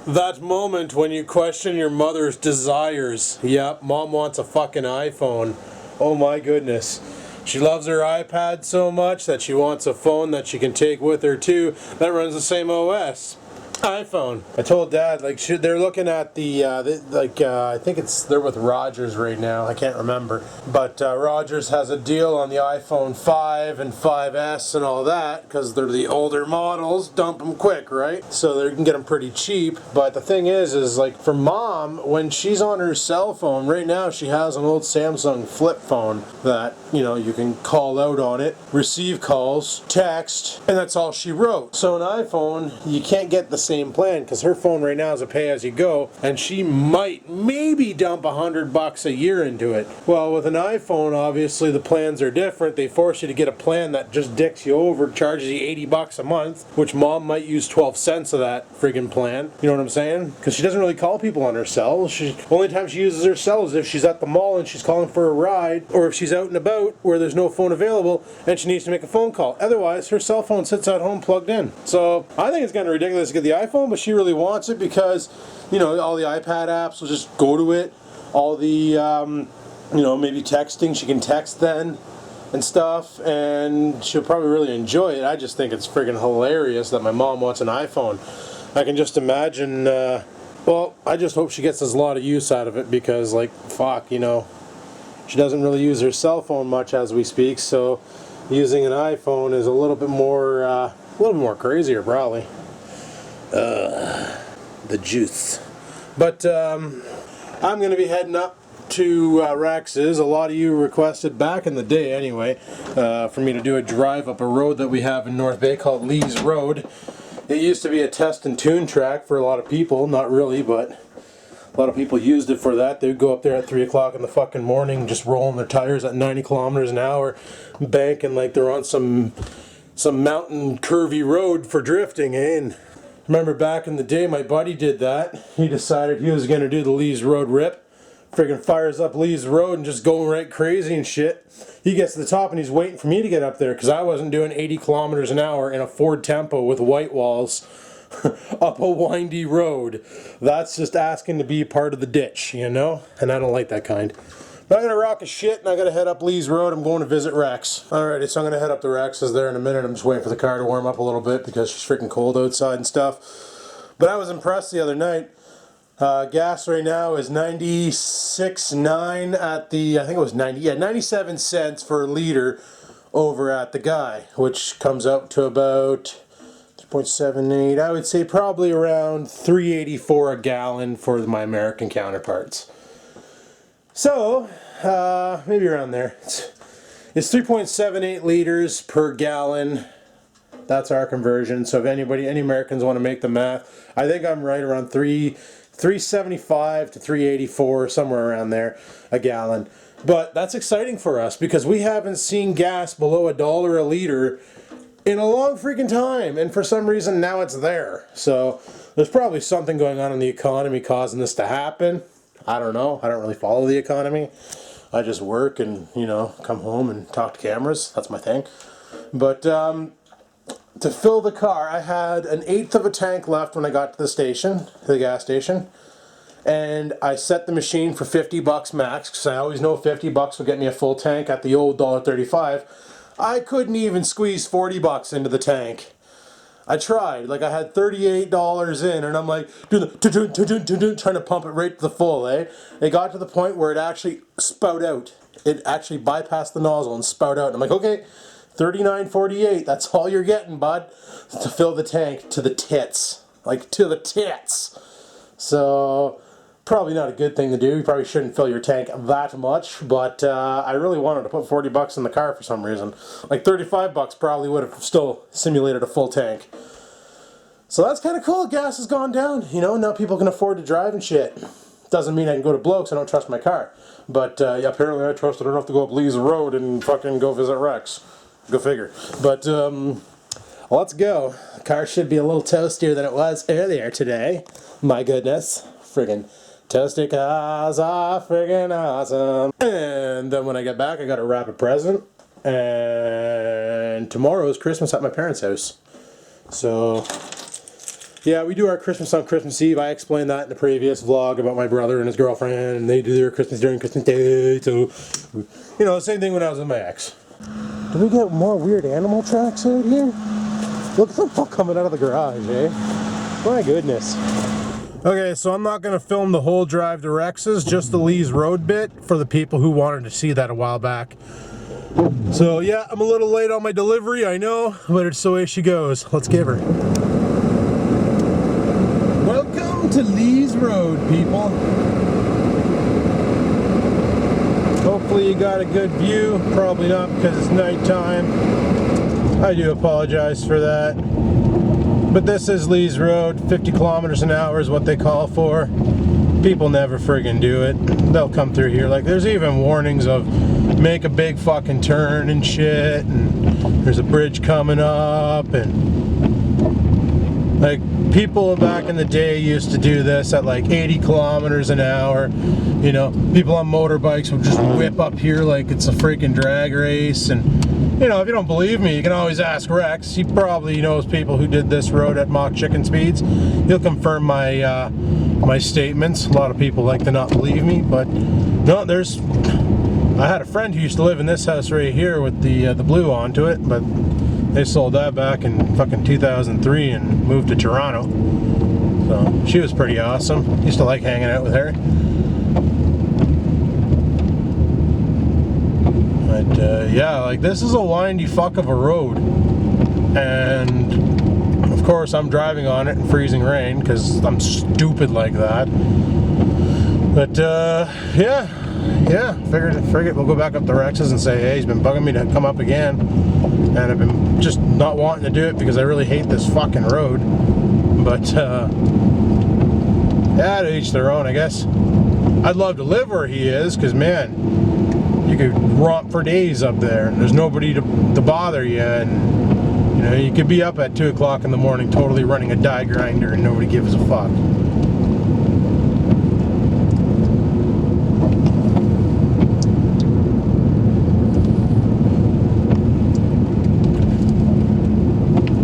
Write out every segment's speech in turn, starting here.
That moment when you question your mother's desires. Yep, mom wants a fucking iPhone. Oh my goodness. She loves her iPad so much that she wants a phone that she can take with her too that runs the same OS. iPhone. I told Dad, like, they're looking at I think they're with Rogers right now. I can't remember, but Rogers has a deal on the iPhone 5 and 5S and all that because they're the older models. Dump them quick, right? So they can get them pretty cheap. But the thing is like for Mom, when she's on her cell phone right now, she has an old Samsung flip phone that you can call out on it, receive calls, text, and that's all she wrote. So an iPhone, you can't get the same plan because her phone right now is a pay-as-you-go, and she might maybe dump $100 a year into it. Well, with an iPhone, obviously the plans are different. They force you to get a plan that just dicks you over, charges you $80 a month, which Mom might use 12 cents of that friggin' plan. You know what I'm saying? Because she doesn't really call people on her cell. Only time she uses her cell is if she's at the mall and she's calling for a ride, or if she's out and about where there's no phone available and she needs to make a phone call. Otherwise, her cell phone sits at home plugged in. So I think it's kind of ridiculous to get the iPhone, but she really wants it because, all the iPad apps will just go to it. All the, maybe texting, she can text then and stuff, and she'll probably really enjoy it. I just think it's friggin' hilarious that my mom wants an iPhone. I can just imagine, I just hope she gets a lot of use out of it because, she doesn't really use her cell phone much as we speak, so using an iPhone is a little bit more crazier, probably. The juice. But I'm going to be heading up to Rex's. A lot of you requested back in the day anyway for me to do a drive up a road that we have in North Bay called Lee's Road. It used to be a test and tune track for a lot of people. Not really, but a lot of people used it for that. They would go up there at 3 o'clock in the fucking morning just rolling their tires at 90 kilometers an hour, banking like they're on some mountain curvy road for drifting, eh? And remember back in the day, my buddy did that. He decided he was going to do the Lee's Road rip. Friggin' fires up Lee's Road and just going right crazy and shit. He gets to the top and he's waiting for me to get up there because I wasn't doing 80 kilometers an hour in a Ford Tempo with white walls up a windy road. That's just asking to be part of the ditch, And I don't like that kind. But I'm going to rock a shit and I got to head up Lee's Road. I'm going to visit Rex. Alrighty, so I'm going to head up to Rex's there in a minute. I'm just waiting for the car to warm up a little bit because it's freaking cold outside and stuff. But I was impressed the other night. Gas right now is 96.9 at the, I think it was 97 cents for a liter over at the Guy, which comes up to about 3.78. I would say probably around 3.84 a gallon for my American counterparts. So, maybe around there. It's 3.78 liters per gallon. That's our conversion. So if any Americans want to make the math, I think I'm right around 375 to 384, somewhere around there, a gallon. But that's exciting for us because we haven't seen gas below $1 a liter in a long freaking time, and for some reason now it's there. So there's probably something going on in the economy causing this to happen. I don't know. I don't really follow the economy. I just work and, come home and talk to cameras. That's my thing. But to fill the car, I had 1/8 of a tank left when I got to the gas station. And I set the machine for $50 max, because I always know $50 will get me a full tank at the old $1.35. I couldn't even squeeze $40 into the tank. I tried, I had $38 in, and I'm like, trying to pump it right to the full, eh? It got to the point where it actually spout out. It actually bypassed the nozzle and spout out. I'm like, okay, $39.48, that's all you're getting, bud, to fill the tank to the tits. To the tits. So, probably not a good thing to do. You probably shouldn't fill your tank that much, but I really wanted to put $40 in the car for some reason. $35 probably would have still simulated a full tank. So that's kind of cool. Gas has gone down. Now people can afford to drive and shit. Doesn't mean I can go to Blokes. I don't trust my car. But apparently I trusted enough to go up Lee's Road and fucking go visit Rex. Go figure. But let's go. The car should be a little toastier than it was earlier today. My goodness. Friggin' toasty cars are friggin' awesome. And then when I get back, I gotta wrap a present. And tomorrow is Christmas at my parents' house. So Yeah, we do our Christmas on Christmas Eve. I explained that in the previous vlog about my brother and his girlfriend, and they do their Christmas during Christmas Day. So, you know, same thing when I was with my ex. Do we get more weird animal tracks out here? Look at the fuck coming out of the garage, eh? My goodness. Okay, so I'm not going to film the whole drive to Rex's, just the Lee's Road bit for the people who wanted to see that a while back. So yeah, I'm a little late on my delivery, I know, but it's the way she goes. Let's give her. Welcome to Lee's Road, people. Hopefully you got a good view. Probably not because it's nighttime. I do apologize for that. But this is Lee's Road. 50 kilometers an hour is what they call for. People never friggin' do it. They'll come through here. Like, there's even warnings of make a big fucking turn and shit, and there's a bridge coming up, and like, people back in the day used to do this at like 80 kilometers an hour. You know, people on motorbikes would just whip up here like it's a freaking drag race. And you know, if you don't believe me, you can always ask Rex. He probably knows people who did this road at Mach Chicken speeds. He'll confirm my my statements. A lot of people like to not believe me, but no, there's. I had a friend who used to live in this house right here with the blue onto it, but they sold that back in fucking 2003 and moved to Toronto. So she was pretty awesome. Used to like hanging out with her. But yeah, like, this is a windy fuck of a road, and of course I'm driving on it in freezing rain because I'm stupid like that. But yeah, figured we'll go back up to Rex's and say, hey, he's been bugging me to come up again, and I've been just not wanting to do it because I really hate this fucking road. But yeah, to each their own, I guess. I'd love to live where he is, because man, you could romp for days up there and there's nobody to bother you, and you know, you could be up at 2 o'clock in the morning totally running a die grinder and nobody gives a fuck.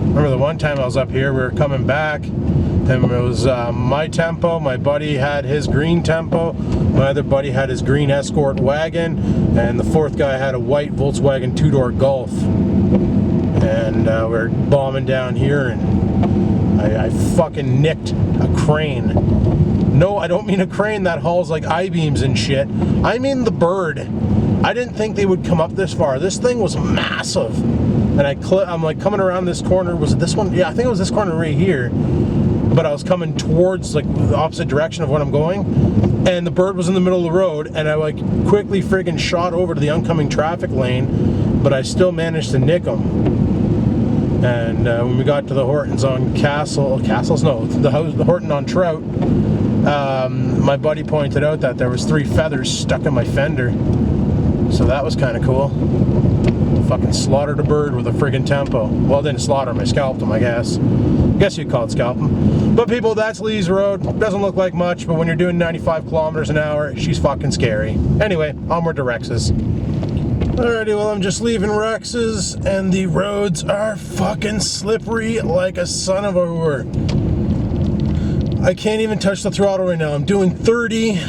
Remember the one time I was up here, we were coming back, and it was my tempo, my buddy had his green tempo, my other buddy had his green Escort wagon, and the fourth guy had a white Volkswagen two-door Golf. And we're bombing down here, and I fucking nicked a crane. No, I don't mean a crane that hauls like I-beams and shit. I mean the bird. I didn't think they would come up this far. This thing was massive. And I'm like coming around this corner. Was it this one? Yeah, I think it was this corner right here. But I was coming towards like the opposite direction of what I'm going, and the bird was in the middle of the road, and I like quickly friggin' shot over to the oncoming traffic lane, but I still managed to nick him. And when we got to the Hortons on the Horton on Trout, my buddy pointed out that there was 3 feathers stuck in my fender, so that was kind of cool. Fucking slaughtered a bird with a friggin' tempo. Well, didn't slaughter him, I scalped him, I guess. I guess you'd call it scalping. But people, that's Lee's Road. Doesn't look like much, but when you're doing 95 kilometers an hour, she's fucking scary. Anyway, onward to Rex's. Alrighty, well, I'm just leaving Rex's, and the roads are fucking slippery like a son of a whore. I can't even touch the throttle right now. I'm doing 30.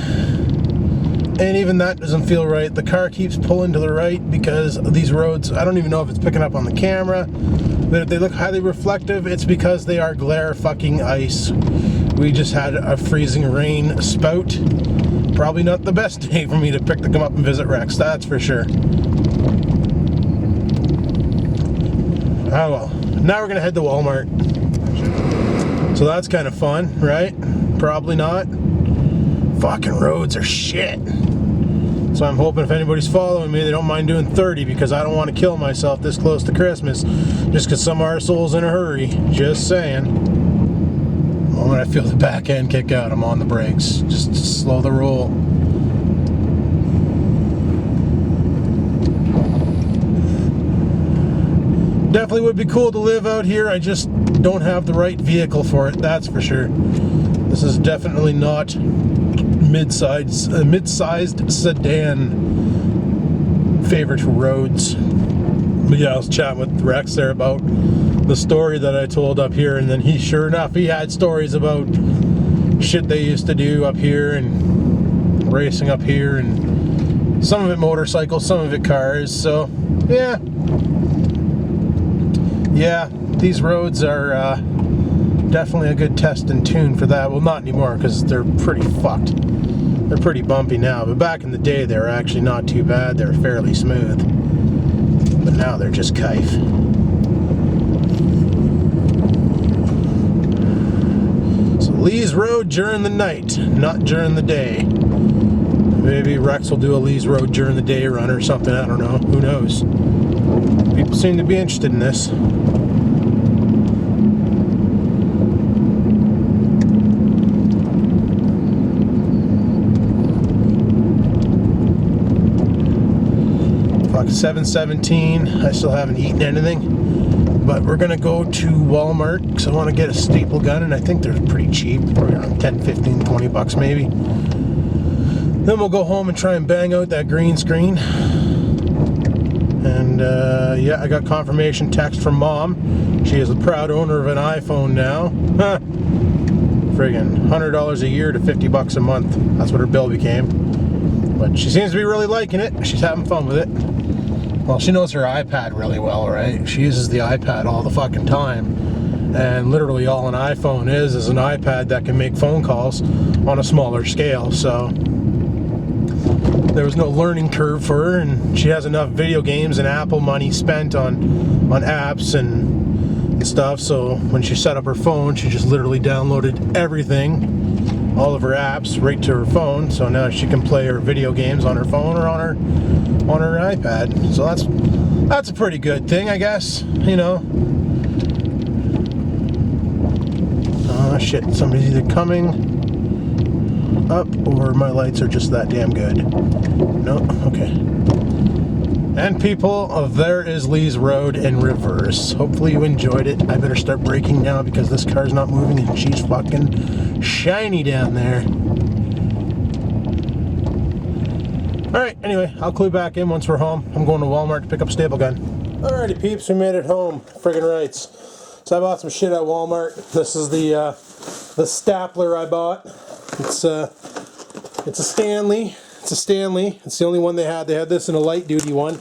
And even that doesn't feel right. The car keeps pulling to the right because of these roads. I don't even know if it's picking up on the camera, but if they look highly reflective, it's because they are glare fucking ice. We just had a freezing rain spout. Probably not the best day for me to come up and visit Rex, that's for sure. Oh well. Now we're gonna head to Walmart. So that's kind of fun, right? Probably not. Fucking roads are shit. So I'm hoping if anybody's following me, they don't mind doing 30, because I don't want to kill myself this close to Christmas just because some arsehole's in a hurry. Just saying. The moment I feel the back end kick out, I'm on the brakes. Just slow the roll. Definitely would be cool to live out here. I just don't have the right vehicle for it, that's for sure. This is definitely not mid-sized sedan favorite roads. But yeah, I was chatting with Rex there about the story that I told up here, and then he, sure enough, he had stories about shit they used to do up here and racing up here, and some of it motorcycles, some of it cars. So yeah, these roads are definitely a good test and tune for that. Well, not anymore because they're pretty fucked. They're pretty bumpy now, but back in the day they were actually not too bad. They were fairly smooth, but now they're just kife. So Lee's Road during the night, not during the day. Maybe Rex will do a Lee's Road during the day run or something, I don't know, who knows. People seem to be interested in this. Fuck, 7:17, I still haven't eaten anything, but we're gonna go to Walmart because I want to get a staple gun, and I think they're pretty cheap, probably around 10, 15, 20 bucks maybe. Then we'll go home and try and bang out that green screen. And yeah, I got confirmation text from Mom. She is a proud owner of an iPhone now. Friggin' $100 a year to 50 bucks a month. That's what her bill became. But she seems to be really liking it. She's having fun with it. Well, she knows her iPad really well, right? She uses the iPad all the fucking time. And literally all an iPhone is an iPad that can make phone calls on a smaller scale. So there was no learning curve for her, and she has enough video games and Apple money spent on apps and stuff. So when she set up her phone, she just literally downloaded everything, all of her apps, right to her phone. So now she can play her video games on her phone or on her iPad. So that's a pretty good thing, I guess. You know. Oh shit! Somebody's either coming up or my lights are just that damn good. No, okay. And people, there is Lee's Road in reverse. Hopefully you enjoyed it. I better start braking now because this car's not moving and she's fucking shiny down there. Alright, anyway, I'll clue back in once we're home. I'm going to Walmart to pick up a staple gun. Alrighty peeps, we made it home. Friggin' rights. So I bought some shit at Walmart. This is the stapler I bought. It's a Stanley. It's a Stanley. It's the only one they had. They had this in a light duty one.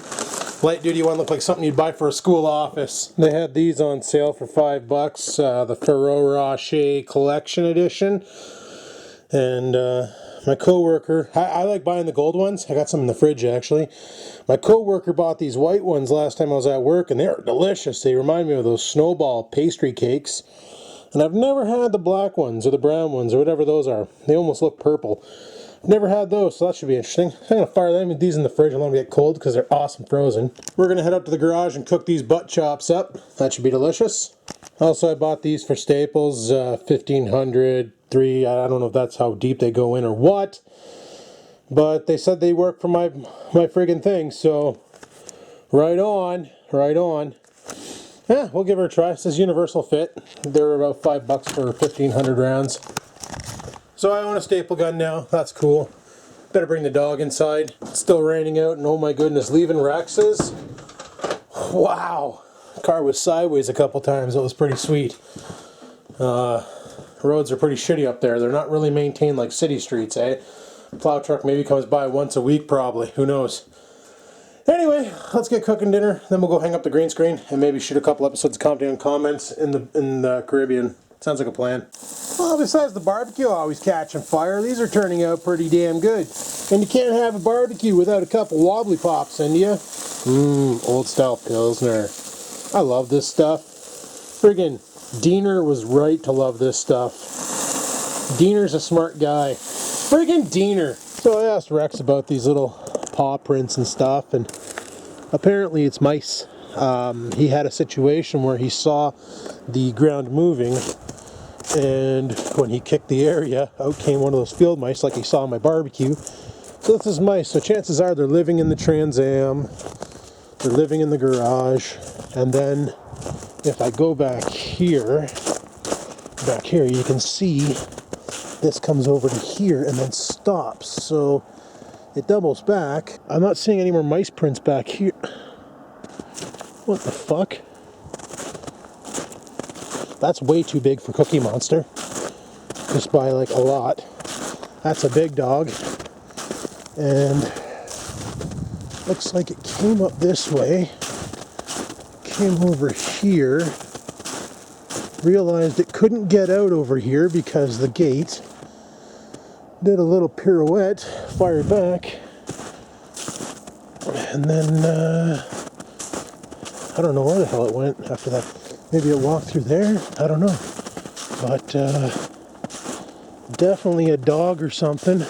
Light duty one looked like something you'd buy for a school office. They had these on sale for $5. The Ferrero Rocher Collection Edition. And my coworker, I like buying the gold ones. I got some in the fridge actually. My coworker bought these white ones last time I was at work, and they are delicious. They remind me of those Snowball pastry cakes. And I've never had the black ones or the brown ones or whatever those are. They almost look purple. I've never had those, so that should be interesting. I'm going to fire these in the fridge and let them get cold because they're awesome frozen. We're going to head up to the garage and cook these butt chops up. That should be delicious. Also, I bought these for Staples, 1500, 3. I don't know if that's how deep they go in or what. But they said they work for my friggin' thing, so right on, right on. Yeah, we'll give her a try. It says universal fit. They're about $5 for 1,500 rounds. So I own a staple gun now. That's cool. Better bring the dog inside. It's still raining out, and oh my goodness, leaving Rex's. Wow. The car was sideways a couple times. It was pretty sweet. Roads are pretty shitty up there. They're not really maintained like city streets, eh? Plow truck maybe comes by once a week, probably. Who knows? Anyway, let's get cooking dinner, then we'll go hang up the green screen and maybe shoot a couple episodes of Countdown Comments in the Caribbean. Sounds like a plan. Well, besides the barbecue always catching fire, these are turning out pretty damn good. And you can't have a barbecue without a couple wobbly pops in you. Old style Pilsner. I love this stuff. Friggin' Diener was right to love this stuff. Diener's a smart guy. Friggin' Diener. So I asked Rex about these little paw prints and stuff, and apparently it's mice. He had a situation where he saw the ground moving, and when he kicked the area, out came one of those field mice like he saw on my barbecue. So this is mice, so chances are they're living in the Trans Am, they're living in the garage, and then if I go back here you can see this comes over to here and then stops, so it doubles back. I'm not seeing any more mice prints back here. What the fuck? That's way too big for Cookie Monster. Just by like a lot. That's a big dog. And looks like it came up this way. Came over here. Realized it couldn't get out over here because the gate. Did a little pirouette, fired back. And then, I don't know where the hell it went after that. Maybe it walked through there? I don't know. But, definitely a dog or something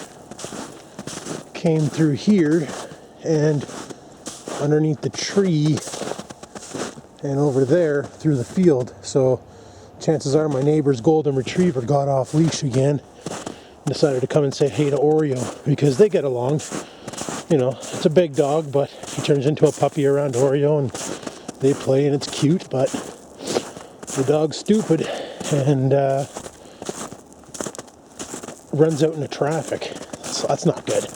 came through here and underneath the tree and over there through the field. So, chances are my neighbor's golden retriever got off leash again and decided to come and say hey to Oreo because they get along. You know, it's a big dog, but he turns into a puppy around Oreo and they play and it's cute, but the dog's stupid and runs out into traffic. So that's not good.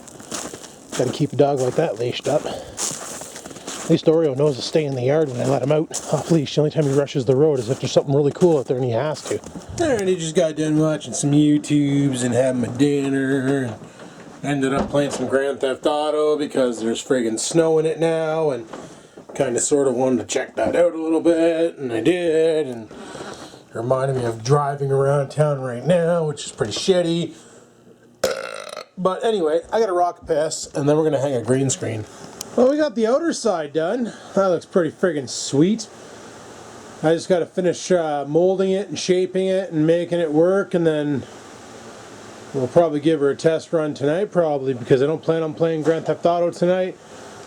Got to keep a dog like that leashed up. At least Oreo knows to stay in the yard when I let him out off leash. The only time he rushes the road is if there's something really cool out there and he has to. Alright, he just got done watching some YouTubes and having my dinner. And ended up playing some Grand Theft Auto because there's friggin' snow in it now. And kind of sort of wanted to check that out a little bit. And I did. And it reminded me of driving around town right now, which is pretty shitty. But anyway, I got a rock pass and then we're going to hang a green screen. Well, we got the outer side done. That looks pretty friggin' sweet. I just got to finish molding it and shaping it and making it work, and then we'll probably give her a test run tonight, probably, because I don't plan on playing Grand Theft Auto tonight.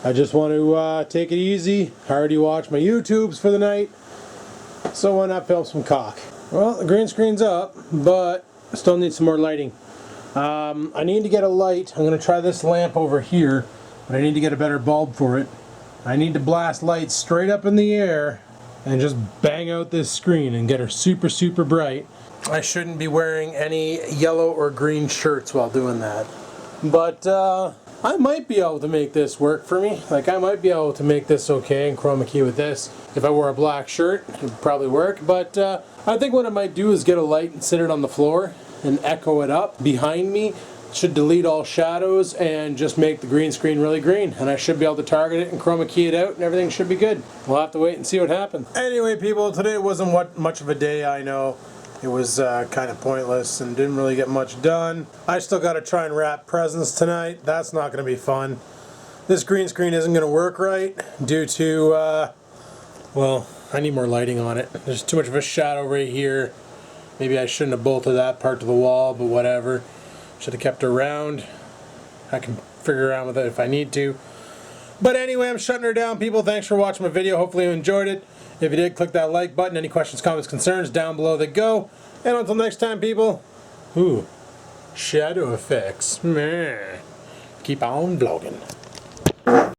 I just want to take it easy. I already watched my YouTubes for the night, so why not film some cock? Well, the green screen's up, but I still need some more lighting. I need to get a light. I'm going to try this lamp over here. But I need to get a better bulb for it. I need to blast lights straight up in the air and just bang out this screen and get her super, super bright. I shouldn't be wearing any yellow or green shirts while doing that. But I might be able to make this work for me. Like, I might be able to make this okay and chroma key with this. If I wore a black shirt, it would probably work. But I think what I might do is get a light and sit it on the floor and echo it up behind me. Should delete all shadows and just make the green screen really green, and I should be able to target it and chroma key it out and everything should be good. We'll have to wait and see what happens. Anyway people, today wasn't much of a day, I know. It was kind of pointless and didn't really get much done. I still got to try and wrap presents tonight. That's not going to be fun. This green screen isn't going to work right due to, well, I need more lighting on it. There's too much of a shadow right here. Maybe I shouldn't have bolted that part to the wall, but whatever. Should have kept her round. I can figure around with it if I need to. But anyway, I'm shutting her down, people. Thanks for watching my video. Hopefully you enjoyed it. If you did, click that like button. Any questions, comments, concerns, down below they go. And until next time, people. Ooh, shadow effects. Meh. Keep on vlogging.